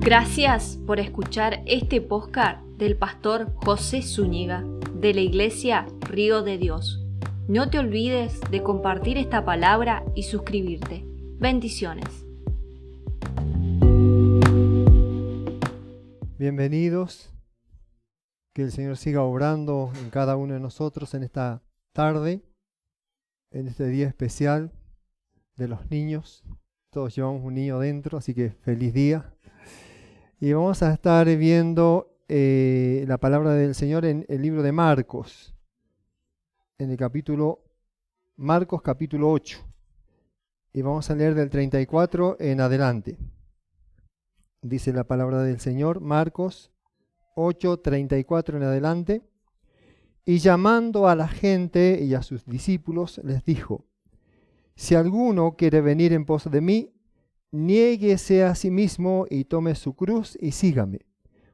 Gracias por escuchar este podcast del pastor José Zúñiga de la Iglesia Río de Dios. No te olvides de compartir esta palabra y suscribirte. Bendiciones. Bienvenidos. Que el Señor siga obrando en cada uno de nosotros en esta tarde, en este día especial de los niños. Todos llevamos un niño dentro, así que feliz día. Y vamos a estar viendo la palabra del Señor en el libro de Marcos, en el Marcos capítulo 8. Y vamos a leer del 34 en adelante. Dice la palabra del Señor, Marcos 8, 34 en adelante. Y llamando a la gente y a sus discípulos, les dijo: si alguno quiere venir en pos de mí, niéguese a sí mismo y tome su cruz y sígame.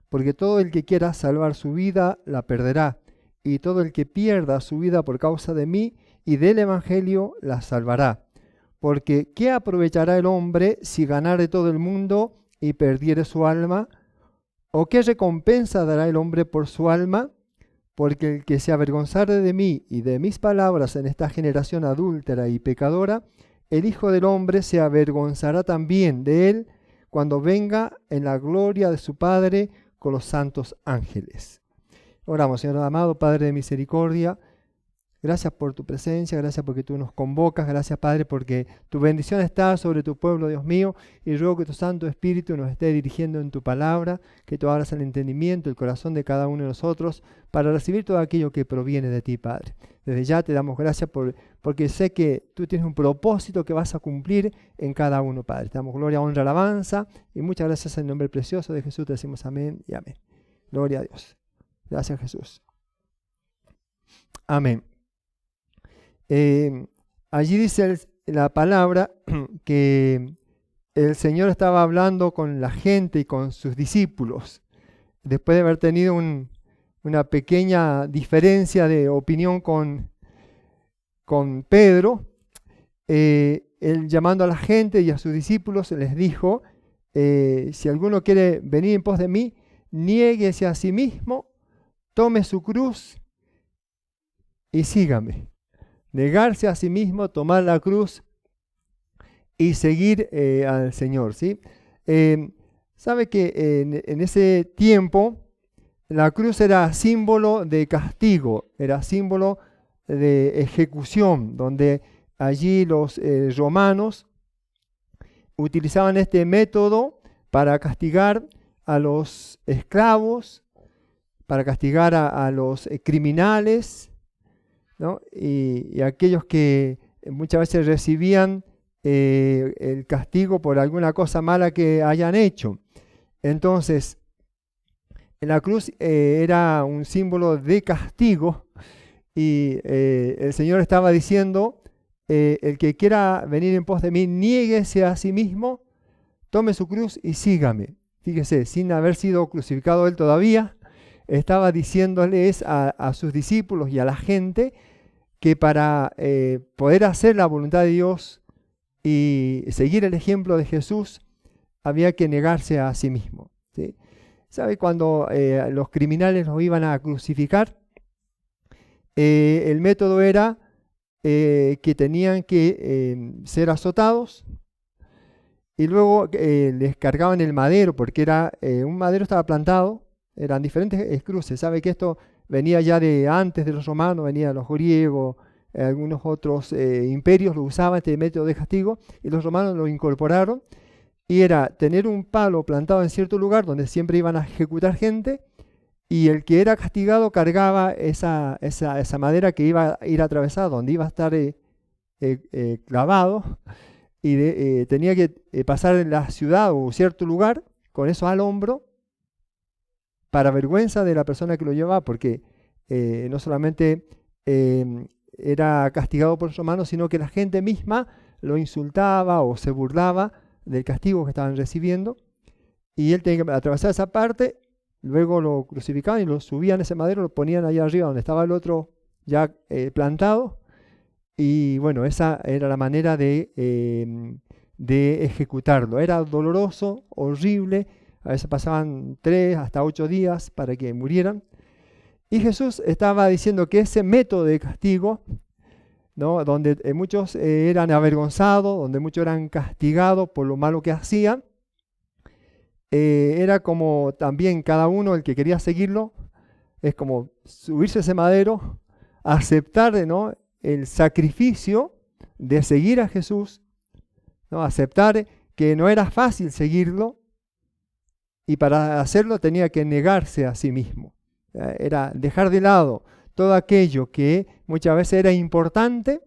Porque todo el que quiera salvar su vida, la perderá. Y todo el que pierda su vida por causa de mí y del Evangelio, la salvará. Porque ¿qué aprovechará el hombre si ganare todo el mundo y perdiere su alma? ¿O qué recompensa dará el hombre por su alma? Porque el que se avergonzare de mí y de mis palabras en esta generación adúltera y pecadora, el Hijo del Hombre se avergonzará también de él cuando venga en la gloria de su Padre con los santos ángeles. Oramos. Señor amado, Padre de misericordia, gracias por tu presencia, gracias porque tú nos convocas, gracias Padre porque tu bendición está sobre tu pueblo, Dios mío, y ruego que tu Santo Espíritu nos esté dirigiendo en tu palabra, que tú abras el entendimiento, el corazón de cada uno de nosotros para recibir todo aquello que proviene de ti, Padre. Desde ya te damos gracias porque sé que tú tienes un propósito que vas a cumplir en cada uno, Padre. Te damos gloria, honra, alabanza y muchas gracias en el nombre precioso de Jesús. Te decimos amén y amén. Gloria a Dios. Gracias, Jesús. Amén. Allí dice la palabra que el Señor estaba hablando con la gente y con sus discípulos. Después de haber tenido una pequeña diferencia de opinión con Pedro, él llamando a la gente y a sus discípulos les dijo: si alguno quiere venir en pos de mí, niéguese a sí mismo, tome su cruz y sígame. Negarse a sí mismo, tomar la cruz y seguir al Señor, ¿sí? Sabe que en ese tiempo la cruz era símbolo de castigo, era símbolo de ejecución, donde allí los romanos utilizaban este método para castigar a los esclavos, para castigar a los criminales, ¿no? Y aquellos que muchas veces recibían el castigo por alguna cosa mala que hayan hecho. Entonces, la cruz era un símbolo de castigo y el Señor estaba diciendo: el que quiera venir en pos de mí, niéguese a sí mismo, tome su cruz y sígame. Fíjese, sin haber sido crucificado él todavía, estaba diciéndoles a sus discípulos y a la gente que para poder hacer la voluntad de Dios y seguir el ejemplo de Jesús, había que negarse a sí mismo, ¿sí? ¿Sabe? Cuando los criminales los iban a crucificar, el método era que tenían que ser azotados y luego les cargaban el madero, porque era un madero estaba plantado, eran diferentes cruces. ¿Sabe que esto venía ya de antes de los romanos, venía de los griegos, algunos otros imperios lo usaban este método de castigo y los romanos lo incorporaron? Y era tener un palo plantado en cierto lugar donde siempre iban a ejecutar gente, y el que era castigado cargaba esa madera que iba a ir atravesada, donde iba a estar clavado, y tenía que pasar en la ciudad o cierto lugar con eso al hombro, para vergüenza de la persona que lo llevaba, porque no solamente era castigado por los romanos, sino que la gente misma lo insultaba o se burlaba del castigo que estaban recibiendo, y él tenía que atravesar esa parte. Luego lo crucificaban y lo subían ese madero, lo ponían allá arriba donde estaba el otro ya plantado, y bueno, esa era la manera de ejecutarlo. Era doloroso, horrible, A veces pasaban 3 hasta 8 días para que murieran. Y Jesús estaba diciendo que ese método de castigo, ¿no? Donde muchos eran avergonzados, donde muchos eran castigados por lo malo que hacían, era como también cada uno, el que quería seguirlo, es como subirse a ese madero, aceptar, ¿no?, el sacrificio de seguir a Jesús, ¿no?, aceptar que no era fácil seguirlo, y para hacerlo tenía que negarse a sí mismo. Era dejar de lado todo aquello que muchas veces era importante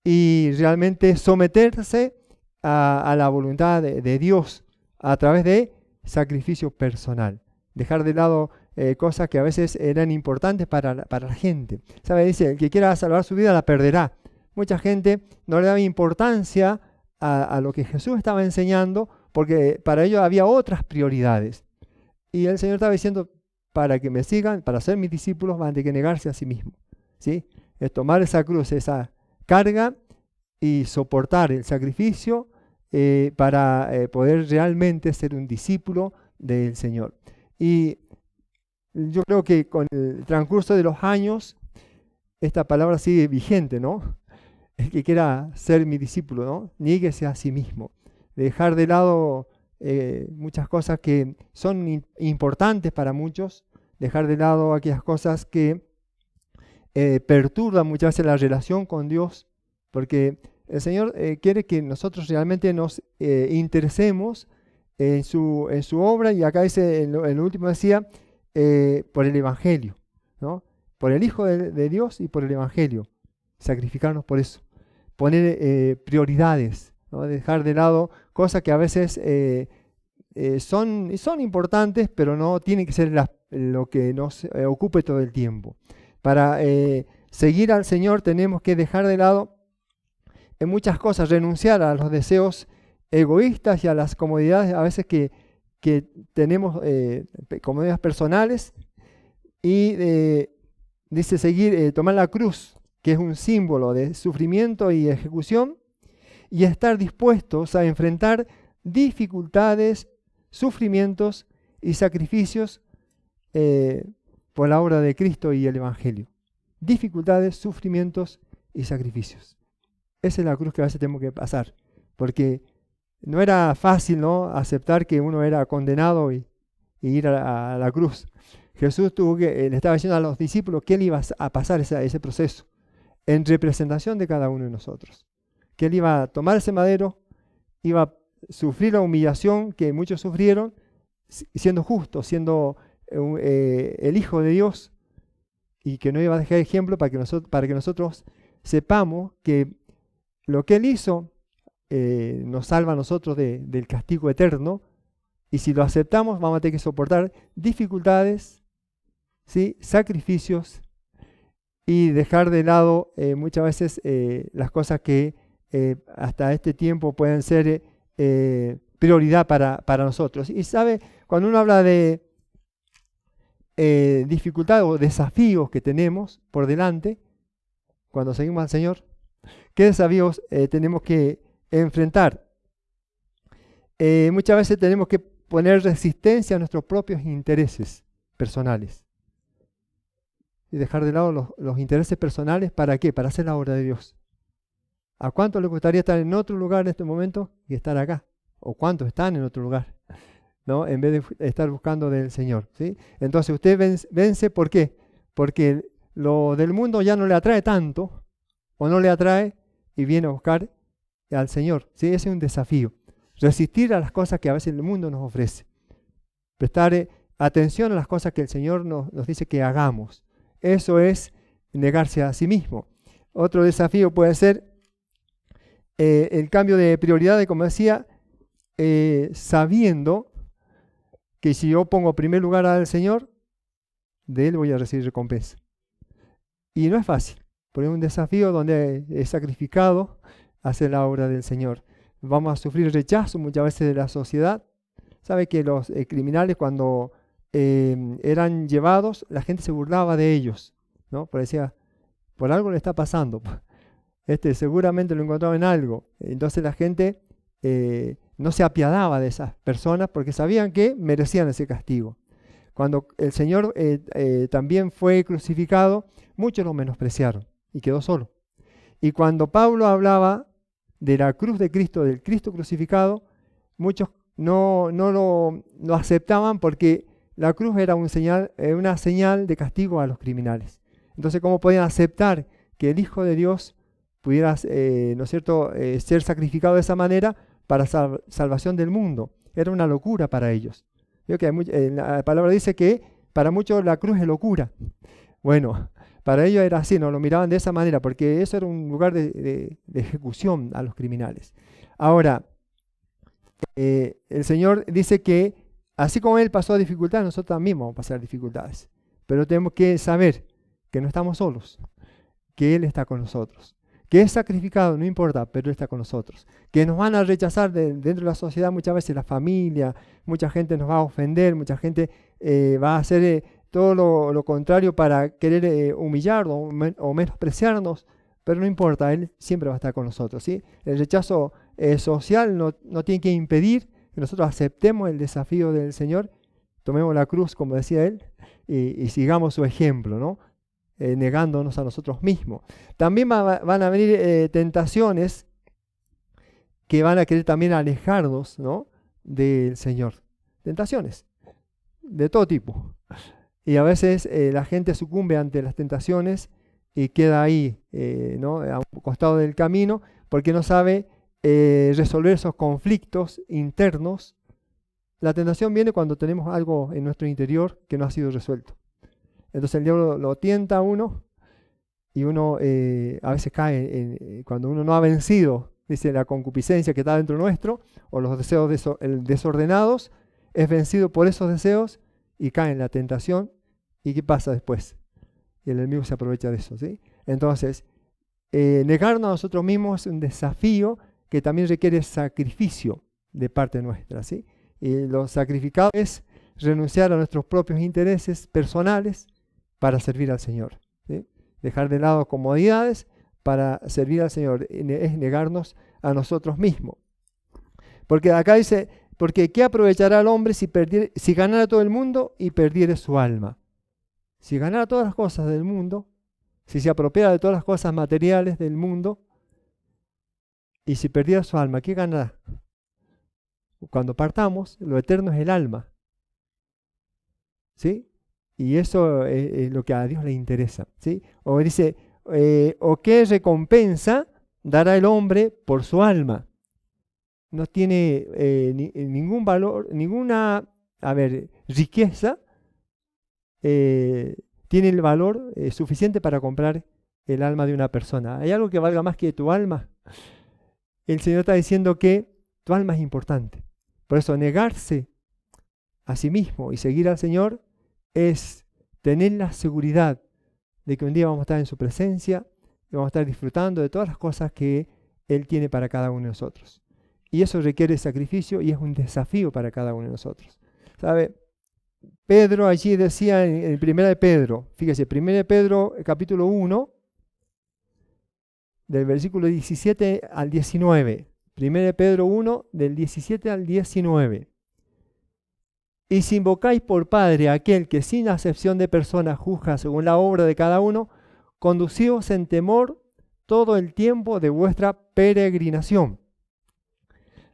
y realmente someterse a la voluntad de Dios a través de sacrificio personal. Dejar de lado cosas que a veces eran importantes para la gente. ¿Sabe? Dice, el que quiera salvar su vida la perderá. Mucha gente no le daba importancia a lo que Jesús estaba enseñando porque para ellos había otras prioridades. Y el Señor estaba diciendo, para que me sigan, para ser mis discípulos, van a tener que negarse a sí mismos, ¿sí? Es tomar esa cruz, esa carga y soportar el sacrificio para poder realmente ser un discípulo del Señor. Y yo creo que con el transcurso de los años, esta palabra sigue vigente, ¿no? El que quiera ser mi discípulo, ¿no? Niéguese a sí mismo. Dejar de lado muchas cosas que son importantes para muchos, dejar de lado aquellas cosas que perturban muchas veces la relación con Dios, porque el Señor quiere que nosotros realmente nos interesemos en su obra, y acá dice, en lo último decía, por el Evangelio, ¿no? Por el Hijo de Dios y por el Evangelio, sacrificarnos por eso, poner prioridades, ¿no? Dejar de lado cosas que a veces son importantes, pero no tienen que ser lo que nos ocupe todo el tiempo. Para seguir al Señor tenemos que dejar de lado en muchas cosas, renunciar a los deseos egoístas y a las comodidades a veces que tenemos, comodidades personales, y dice seguir, tomar la cruz, que es un símbolo de sufrimiento y ejecución, y estar dispuestos a enfrentar dificultades, sufrimientos y sacrificios por la obra de Cristo y el Evangelio. Dificultades, sufrimientos y sacrificios. Esa es la cruz que a veces tenemos que pasar, porque no era fácil, ¿no?, aceptar que uno era condenado y ir a la cruz. Jesús le estaba diciendo a los discípulos que Él iba a pasar ese proceso en representación de cada uno de nosotros. Que Él iba a tomar ese madero, iba a sufrir la humillación que muchos sufrieron, siendo justo, siendo el Hijo de Dios, y que no iba a dejar ejemplo para que nosotros sepamos que lo que Él hizo nos salva a nosotros del castigo eterno, y si lo aceptamos vamos a tener que soportar dificultades, ¿sí?, sacrificios, y dejar de lado muchas veces las cosas que hasta este tiempo pueden ser prioridad para nosotros. Y sabe, cuando uno habla de dificultades o desafíos que tenemos por delante, cuando seguimos al Señor, ¿qué desafíos tenemos que enfrentar? Muchas veces tenemos que poner resistencia a nuestros propios intereses personales. Y dejar de lado los intereses personales, ¿para qué? Para hacer la obra de Dios. ¿A cuánto le gustaría estar en otro lugar en este momento y estar acá? ¿O cuántos están en otro lugar, ¿no?, en vez de estar buscando del Señor, ¿sí? Entonces usted vence, ¿por qué? Porque lo del mundo ya no le atrae tanto, o no le atrae, y viene a buscar al Señor, ¿sí? Ese es un desafío. Resistir a las cosas que a veces el mundo nos ofrece. Prestar atención a las cosas que el Señor nos dice que hagamos. Eso es negarse a sí mismo. Otro desafío puede ser el cambio de prioridades, como decía, sabiendo que si yo pongo en primer lugar al Señor, de Él voy a recibir recompensa. Y no es fácil, porque es un desafío donde es sacrificado hacer la obra del Señor. Vamos a sufrir rechazo muchas veces de la sociedad. Sabe que los criminales, cuando eran llevados, la gente se burlaba de ellos, ¿no? Porque decía, por algo le está pasando. Seguramente lo encontraba en algo. Entonces la gente no se apiadaba de esas personas porque sabían que merecían ese castigo. Cuando el Señor también fue crucificado, muchos lo menospreciaron y quedó solo. Y cuando Pablo hablaba de la cruz de Cristo, del Cristo crucificado, muchos no lo aceptaban porque la cruz era una señal de castigo a los criminales. Entonces, ¿cómo podían aceptar que el Hijo de Dios pudiera ¿no es cierto? Ser sacrificado de esa manera para salvación del mundo? Era una locura para ellos. Veo que la palabra dice que para muchos la cruz es locura. Bueno, para ellos era así, no lo miraban de esa manera, porque eso era un lugar de ejecución a los criminales. Ahora, el Señor dice que así como Él pasó dificultades, nosotros también vamos a pasar dificultades. Pero tenemos que saber que no estamos solos, que Él está con nosotros. Que es sacrificado, no importa, pero Él está con nosotros. Que nos van a rechazar dentro de la sociedad, muchas veces la familia, mucha gente nos va a ofender, mucha gente va a hacer todo lo contrario para querer humillar o menospreciarnos, pero no importa, Él siempre va a estar con nosotros, ¿sí? El rechazo social no tiene que impedir que nosotros aceptemos el desafío del Señor, tomemos la cruz, como decía Él, y sigamos su ejemplo, ¿no? Negándonos a nosotros mismos. También van a venir tentaciones que van a querer también alejarnos, ¿no?, del Señor. Tentaciones de todo tipo. Y a veces la gente sucumbe ante las tentaciones y queda ahí, ¿no?, a un costado del camino, porque no sabe resolver esos conflictos internos. La tentación viene cuando tenemos algo en nuestro interior que no ha sido resuelto. Entonces el diablo lo tienta a uno y uno a veces cae cuando uno no ha vencido, dice, la concupiscencia que está dentro nuestro o los deseos desordenados, es vencido por esos deseos y cae en la tentación. ¿Y qué pasa después? El enemigo se aprovecha de eso, ¿sí? Entonces, negarnos a nosotros mismos es un desafío que también requiere sacrificio de parte nuestra, ¿sí? Y lo sacrificado es renunciar a nuestros propios intereses personales para servir al Señor, ¿sí? Dejar de lado comodidades para servir al Señor es negarnos a nosotros mismos. Porque acá dice, porque ¿qué aprovechará el hombre si ganara todo el mundo y perdiere su alma? Si ganara todas las cosas del mundo, si se apropiara de todas las cosas materiales del mundo y si perdiera su alma, ¿qué ganará? Cuando partamos, lo eterno es el alma, ¿sí? Y eso es lo que a Dios le interesa, ¿sí? O dice, ¿o qué recompensa dará el hombre por su alma? No tiene ningún valor, ninguna, riqueza tiene el valor suficiente para comprar el alma de una persona. ¿Hay algo que valga más que tu alma? El Señor está diciendo que tu alma es importante. Por eso negarse a sí mismo y seguir al Señor es tener la seguridad de que un día vamos a estar en su presencia y vamos a estar disfrutando de todas las cosas que Él tiene para cada uno de nosotros. Y eso requiere sacrificio y es un desafío para cada uno de nosotros. ¿Sabe? Pedro allí decía en 1 de Pedro, fíjese, 1 de Pedro capítulo 1, del versículo 17 al 19. 1 de Pedro 1, del 17 al 19. Y si invocáis por Padre a aquel que sin acepción de personas juzga según la obra de cada uno, conducíos en temor todo el tiempo de vuestra peregrinación,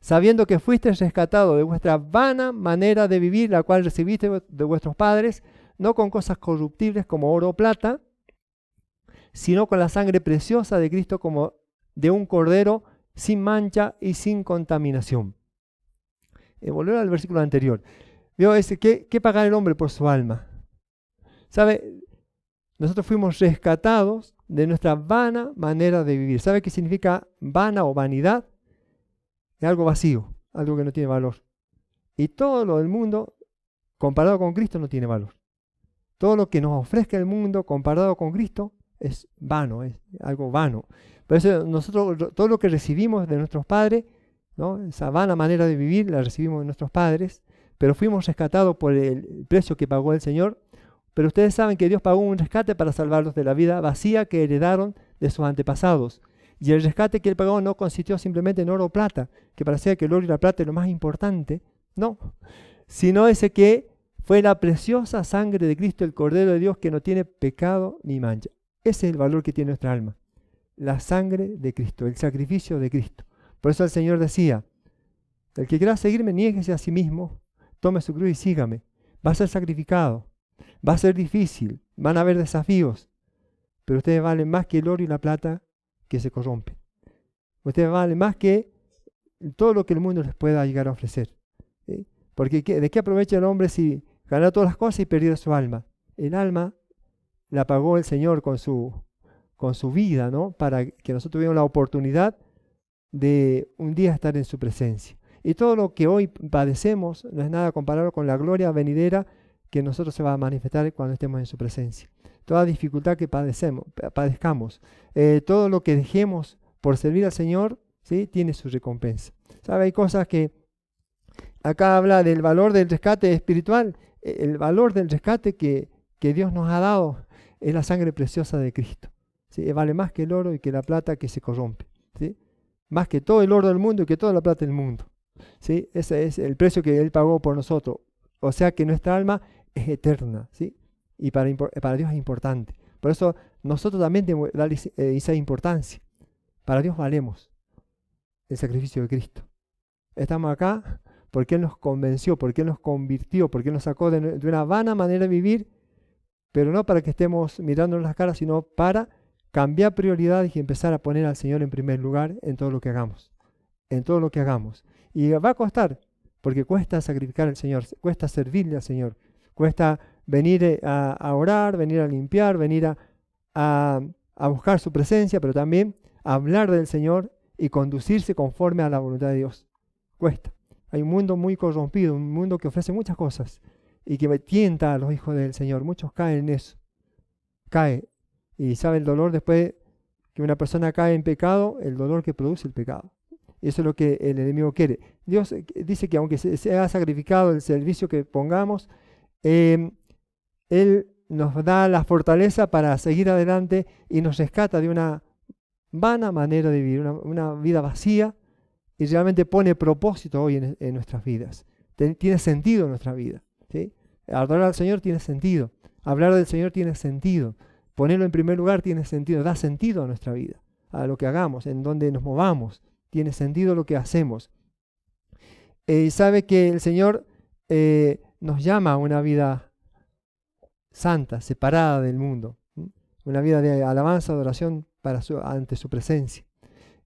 sabiendo que fuisteis rescatados de vuestra vana manera de vivir, la cual recibiste de vuestros padres, no con cosas corruptibles como oro o plata, sino con la sangre preciosa de Cristo como de un cordero sin mancha y sin contaminación. Volver al versículo anterior. ¿Vio? ¿Qué pagará el hombre por su alma? ¿Sabe? Nosotros fuimos rescatados de nuestra vana manera de vivir. ¿Sabe qué significa vana o vanidad? Es algo vacío, algo que no tiene valor. Y todo lo del mundo, comparado con Cristo, no tiene valor. Todo lo que nos ofrezca el mundo, comparado con Cristo, es vano, es algo vano. Por eso nosotros, todo lo que recibimos de nuestros padres, ¿no?, esa vana manera de vivir, la recibimos de nuestros padres, pero fuimos rescatados por el precio que pagó el Señor. Pero ustedes saben que Dios pagó un rescate para salvarlos de la vida vacía que heredaron de sus antepasados. Y el rescate que él pagó no consistió simplemente en oro o plata, que parecía que el oro y la plata es lo más importante, no, sino ese que fue la preciosa sangre de Cristo, el Cordero de Dios, que no tiene pecado ni mancha. Ese es el valor que tiene nuestra alma, la sangre de Cristo, el sacrificio de Cristo. Por eso el Señor decía, el que quiera seguirme, niéguese a sí mismo, tome su cruz y sígame. Va a ser sacrificado, va a ser difícil, van a haber desafíos, pero ustedes valen más que el oro y la plata que se corrompen. Ustedes valen más que todo lo que el mundo les pueda llegar a ofrecer. ¿Sí? Porque ¿de qué aprovecha el hombre si ganara todas las cosas y perdiera su alma? El alma la pagó el Señor con su vida, ¿no? Para que nosotros tuviéramos la oportunidad de un día estar en su presencia. Y todo lo que hoy padecemos no es nada comparado con la gloria venidera que nosotros se va a manifestar cuando estemos en su presencia. Toda dificultad que padezcamos, todo lo que dejemos por servir al Señor, ¿sí? Tiene su recompensa. ¿Sabe? Hay cosas que acá habla del valor del rescate espiritual. El valor del rescate que Dios nos ha dado es la sangre preciosa de Cristo. ¿Sí? Vale más que el oro y que la plata que se corrompe. ¿Sí? Más que todo el oro del mundo y que toda la plata del mundo. ¿Sí? Ese es el precio que Él pagó por nosotros. O sea que nuestra alma es eterna, ¿sí? Y para Dios es importante. Por eso nosotros también tenemos que darle esa importancia. Para Dios valemos el sacrificio de Cristo. Estamos acá porque Él nos convenció, porque Él nos convirtió, porque Él nos sacó de una vana manera de vivir, pero no para que estemos mirándonos las caras, sino para cambiar prioridades y empezar a poner al Señor en primer lugar en todo lo que hagamos. En todo lo que hagamos. Y va a costar, porque cuesta sacrificar al Señor, cuesta servirle al Señor, cuesta venir a orar, venir a limpiar, venir a buscar su presencia, pero también hablar del Señor y conducirse conforme a la voluntad de Dios. Cuesta. Hay un mundo muy corrompido, un mundo que ofrece muchas cosas y que tienta a los hijos del Señor. Muchos caen en eso. Cae. Y sabe el dolor después que una persona cae en pecado, el dolor que produce el pecado. Eso es lo que el enemigo quiere. Dios dice que aunque sea sacrificado el servicio que pongamos, Él nos da la fortaleza para seguir adelante y nos rescata de una vana manera de vivir, una vida vacía, y realmente pone propósito hoy en nuestras vidas. Tiene sentido en nuestra vida. ¿Sí? Adorar al Señor tiene sentido. Hablar del Señor tiene sentido. Ponerlo en primer lugar tiene sentido. Da sentido a nuestra vida, a lo que hagamos, en donde nos movamos. Tiene sentido lo que hacemos. Y sabe que el Señor nos llama a una vida santa, separada del mundo. Una vida de alabanza, adoración ante su presencia.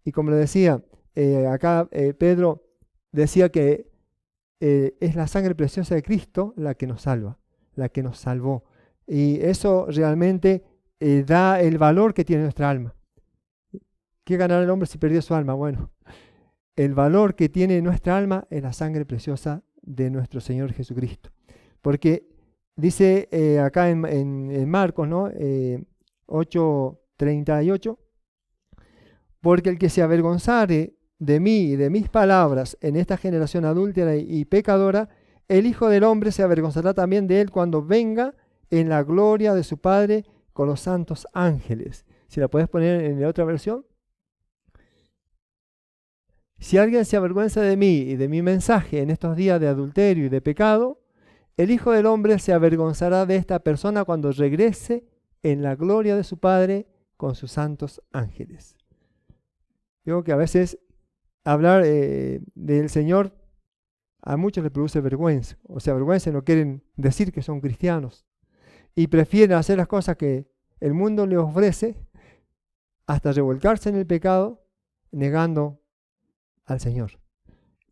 Y como le decía, acá Pedro decía que es la sangre preciosa de Cristo la que nos salva, la que nos salvó. Y eso realmente da el valor que tiene nuestra alma. ¿Qué ganará el hombre si perdió su alma? Bueno, el valor que tiene nuestra alma es la sangre preciosa de nuestro Señor Jesucristo. Porque dice acá en Marcos, ¿no? 8:38, porque el que se avergonzare de mí y de mis palabras en esta generación adúltera y pecadora, el Hijo del Hombre se avergonzará también de él cuando venga en la gloria de su Padre con los santos ángeles. Si la puedes poner en la otra versión. Si alguien se avergüenza de mí y de mi mensaje en estos días de adulterio y de pecado, el Hijo del Hombre se avergonzará de esta persona cuando regrese en la gloria de su Padre con sus santos ángeles. Digo que a veces hablar del Señor a muchos les produce vergüenza. O sea, vergüenza, no quieren decir que son cristianos. Y prefieren hacer las cosas que el mundo les ofrece hasta revolcarse en el pecado, negando al Señor.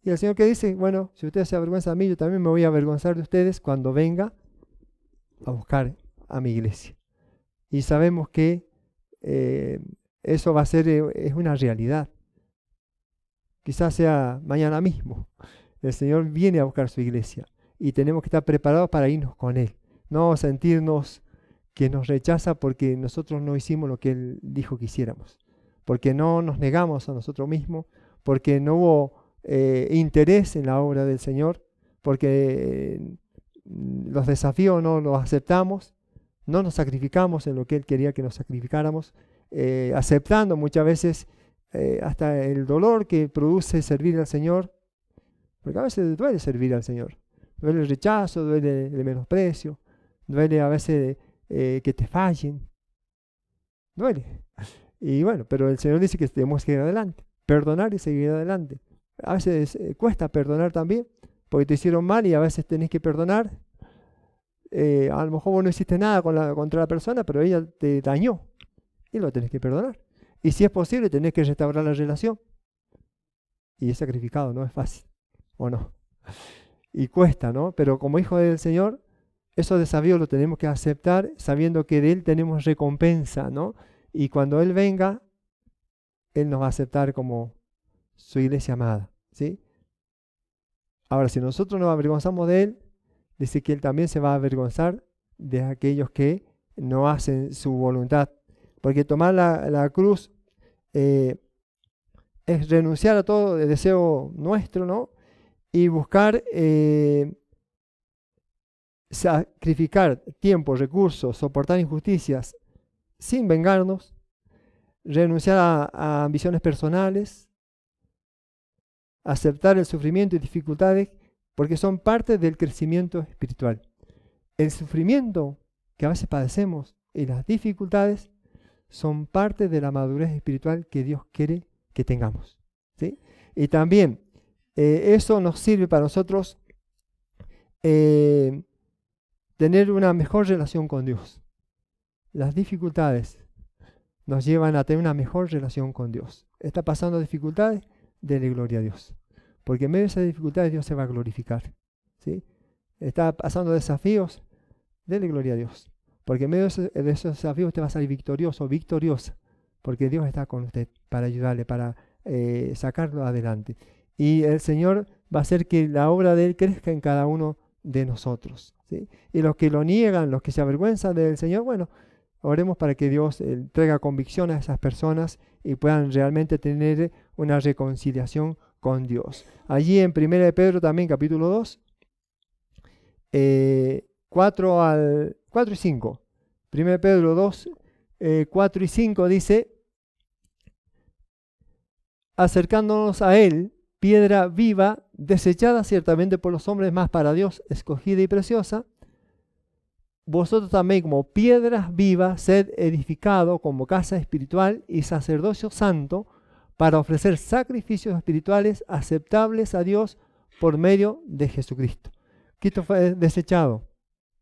Y el Señor que dice, bueno, si ustedes se avergüenzan de mí, yo también me voy a avergonzar de ustedes cuando venga a buscar a mi iglesia. Y sabemos que eso va a ser, es una realidad. Quizás sea mañana mismo. El Señor viene a buscar su iglesia y tenemos que estar preparados para irnos con Él. No sentirnos que nos rechaza porque nosotros no hicimos lo que Él dijo que hiciéramos. Porque no nos negamos a nosotros mismos, porque no hubo interés en la obra del Señor, porque los desafíos no los aceptamos, no nos sacrificamos en lo que Él quería que nos sacrificáramos, aceptando muchas veces hasta el dolor que produce servir al Señor, porque a veces duele servir al Señor. Duele el rechazo, duele el menosprecio, duele a veces que te fallen. Duele. Y bueno, pero el Señor dice que tenemos que ir adelante, perdonar y seguir adelante. A veces cuesta perdonar también, porque te hicieron mal y a veces tenés que perdonar. A lo mejor vos no hiciste nada contra la persona, pero ella te dañó y lo tenés que perdonar. Y si es posible, tenés que restaurar la relación. Y es sacrificado, no es fácil, ¿o no? Y cuesta, ¿no? Pero como hijo del Señor, esos desafíos los tenemos que aceptar sabiendo que de Él tenemos recompensa, ¿no? Y cuando Él venga, Él nos va a aceptar como su iglesia amada, ¿sí? Ahora, si nosotros nos avergonzamos de Él, dice que Él también se va a avergonzar de aquellos que no hacen su voluntad. Porque tomar la cruz es renunciar a todo el deseo nuestro, ¿no? Y buscar sacrificar tiempo, recursos, soportar injusticias sin vengarnos, renunciar a ambiciones personales, aceptar el sufrimiento y dificultades, porque son parte del crecimiento espiritual. El sufrimiento que a veces padecemos y las dificultades son parte de la madurez espiritual que Dios quiere que tengamos, ¿sí? Y también eso nos sirve para nosotros tener una mejor relación con Dios. Las dificultades nos llevan a tener una mejor relación con Dios. Está pasando dificultades, dele gloria a Dios. Porque en medio de esas dificultades Dios se va a glorificar, ¿sí? Está pasando desafíos, dele gloria a Dios. Porque en medio de esos desafíos usted va a salir victorioso, victoriosa. Porque Dios está con usted para ayudarle, para sacarlo adelante. Y el Señor va a hacer que la obra de Él crezca en cada uno de nosotros, ¿sí? Y los que lo niegan, los que se avergüenzan del Señor, bueno, oremos para que Dios traiga convicción a esas personas y puedan realmente tener una reconciliación con Dios. Allí en 1 de Pedro también, capítulo 2, 4 y 5. 1 de Pedro 2, 4 y 5 dice: acercándonos a Él, piedra viva, desechada ciertamente por los hombres, mas para Dios escogida y preciosa, vosotros también como piedras vivas sed edificados como casa espiritual y sacerdocio santo para ofrecer sacrificios espirituales aceptables a Dios por medio de Jesucristo. Cristo fue desechado,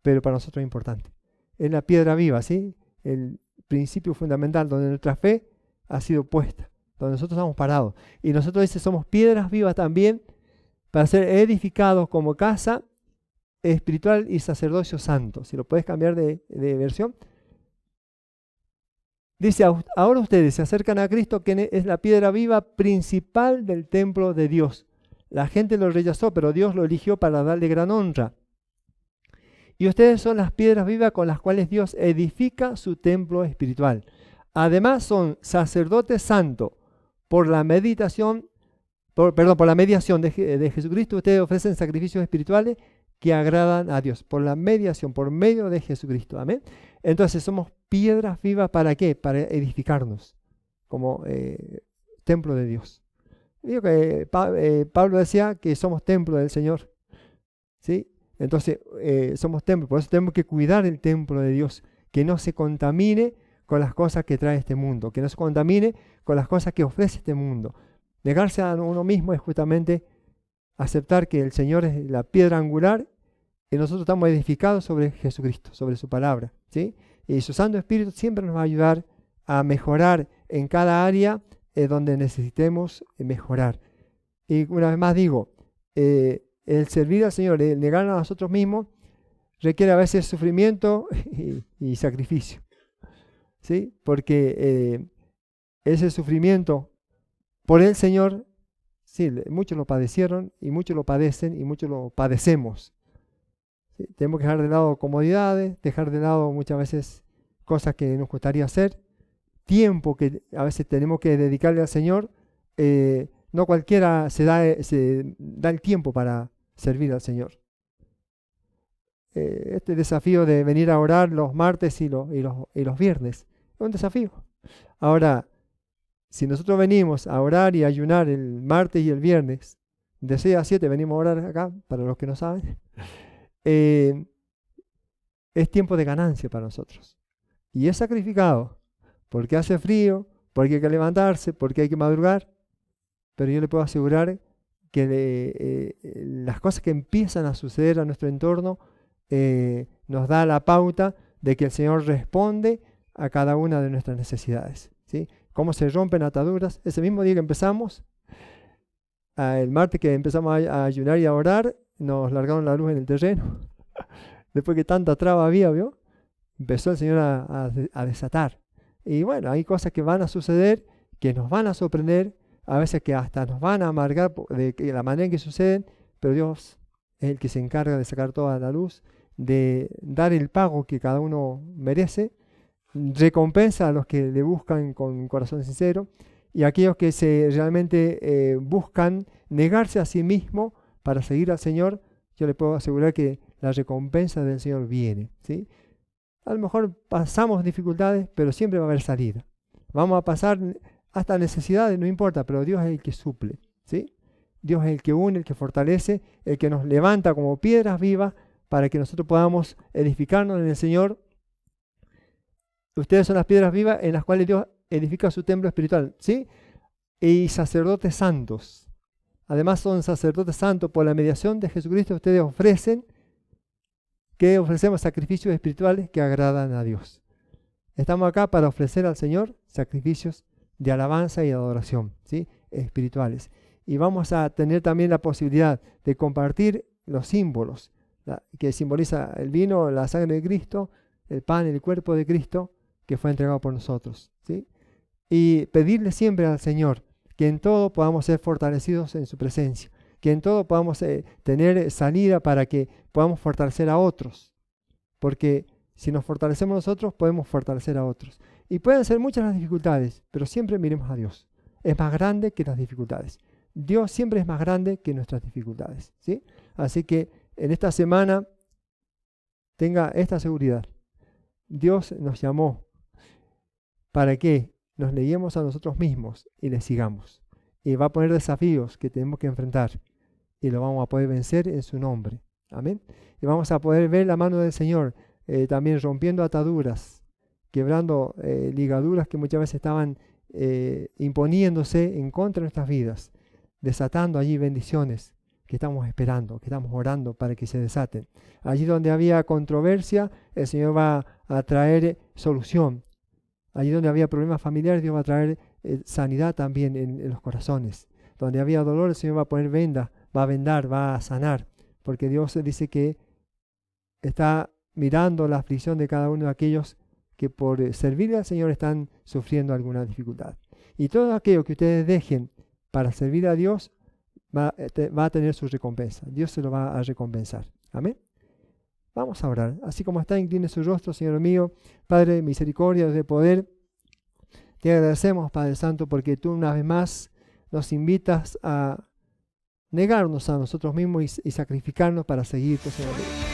pero para nosotros es importante. Es la piedra viva, ¿sí? El principio fundamental donde nuestra fe ha sido puesta, donde nosotros estamos parados. Y nosotros dice, somos piedras vivas también para ser edificados como casa espiritual y sacerdocio santo. Si lo puedes cambiar de versión. Dice, ahora ustedes se acercan a Cristo, que es la piedra viva principal del templo de Dios. La gente lo rechazó, pero Dios lo eligió para darle gran honra. Y ustedes son las piedras vivas con las cuales Dios edifica su templo espiritual. Además son sacerdotes santos. Por la mediación de Jesucristo, ustedes ofrecen sacrificios espirituales que agradan a Dios. Por la mediación, por medio de Jesucristo. Amén. Entonces somos piedras vivas, ¿para qué? Para edificarnos como templo de Dios. Digo que Pablo decía que somos templo del Señor, ¿sí? Entonces somos templo, por eso tenemos que cuidar el templo de Dios, que no se contamine con las cosas que trae este mundo, que no se contamine con las cosas que ofrece este mundo. Negarse a uno mismo es justamente aceptar que el Señor es la piedra angular y nosotros estamos edificados sobre Jesucristo, sobre su palabra, ¿sí? Y su Santo Espíritu siempre nos va a ayudar a mejorar en cada área donde necesitemos mejorar. Y una vez más digo, el servir al Señor, el negar a nosotros mismos, requiere a veces sufrimiento y sacrificio, ¿sí? Porque ese sufrimiento por el Señor, sí, muchos lo padecieron y muchos lo padecen y muchos lo padecemos. ¿Sí? Tenemos que dejar de lado comodidades, dejar de lado muchas veces cosas que nos gustaría hacer, tiempo que a veces tenemos que dedicarle al Señor. No cualquiera se da el tiempo para servir al Señor. Este desafío de venir a orar los martes y los viernes es un desafío. Ahora, Si nosotros venimos a orar y a ayunar el martes y el viernes, de 6 a 7 venimos a orar acá, para los que no saben, es tiempo de ganancia para nosotros. Y es sacrificado, porque hace frío, porque hay que levantarse, porque hay que madrugar, pero yo le puedo asegurar que las cosas que empiezan a suceder a nuestro entorno nos da la pauta de que el Señor responde a cada una de nuestras necesidades, ¿sí? Cómo se rompen ataduras. Ese mismo día que empezamos, el martes que empezamos a ayunar y a orar, nos largaron la luz en el terreno. Después que tanta traba había, ¿vio? Empezó el Señor a desatar. Y bueno, hay cosas que van a suceder, que nos van a sorprender, a veces que hasta nos van a amargar de la manera en que suceden, pero Dios es el que se encarga de sacar toda la luz, de dar el pago que cada uno merece, recompensa a los que le buscan con un corazón sincero, y a aquellos que realmente buscan negarse a sí mismo para seguir al Señor. Yo le puedo asegurar que la recompensa del Señor viene, ¿sí? A lo mejor pasamos dificultades, pero siempre va a haber salida. Vamos a pasar hasta necesidades, no importa, pero Dios es el que suple, ¿sí? Dios es el que une, el que fortalece, el que nos levanta como piedras vivas para que nosotros podamos edificarnos en el Señor. Ustedes son las piedras vivas en las cuales Dios edifica su templo espiritual, ¿sí? Y sacerdotes santos. Además son sacerdotes santos por la mediación de Jesucristo. Ustedes ofrecemos sacrificios espirituales que agradan a Dios. Estamos acá para ofrecer al Señor sacrificios de alabanza y adoración, ¿sí? Espirituales. Y vamos a tener también la posibilidad de compartir los símbolos que simboliza el vino, la sangre de Cristo, el pan, el cuerpo de Cristo que fue entregado por nosotros, ¿sí? Y pedirle siempre al Señor que en todo podamos ser fortalecidos en su presencia, que en todo podamos tener salida para que podamos fortalecer a otros, porque si nos fortalecemos nosotros, podemos fortalecer a otros. Y pueden ser muchas las dificultades, pero siempre miremos a Dios. Es más grande que las dificultades. Dios siempre es más grande que nuestras dificultades, ¿sí? Así que en esta semana tenga esta seguridad. Dios nos llamó para que nos neguemos a nosotros mismos y le sigamos. Y va a poner desafíos que tenemos que enfrentar y lo vamos a poder vencer en su nombre. Amén. Y vamos a poder ver la mano del Señor también rompiendo ataduras, quebrando ligaduras que muchas veces estaban imponiéndose en contra de nuestras vidas, desatando allí bendiciones que estamos esperando, que estamos orando para que se desaten. Allí donde había controversia, el Señor va a traer solución. Allí donde había problemas familiares, Dios va a traer sanidad también en los corazones. Donde había dolor, el Señor va a poner venda, va a vendar, va a sanar. Porque Dios dice que está mirando la aflicción de cada uno de aquellos que por servirle al Señor están sufriendo alguna dificultad. Y todo aquello que ustedes dejen para servir a Dios va a tener su recompensa. Dios se lo va a recompensar. Amén. Vamos a orar. Así como está, incline su rostro, Señor mío. Padre de misericordia, de poder, te agradecemos, Padre Santo, porque tú una vez más nos invitas a negarnos a nosotros mismos y sacrificarnos para seguirte, Señor mío.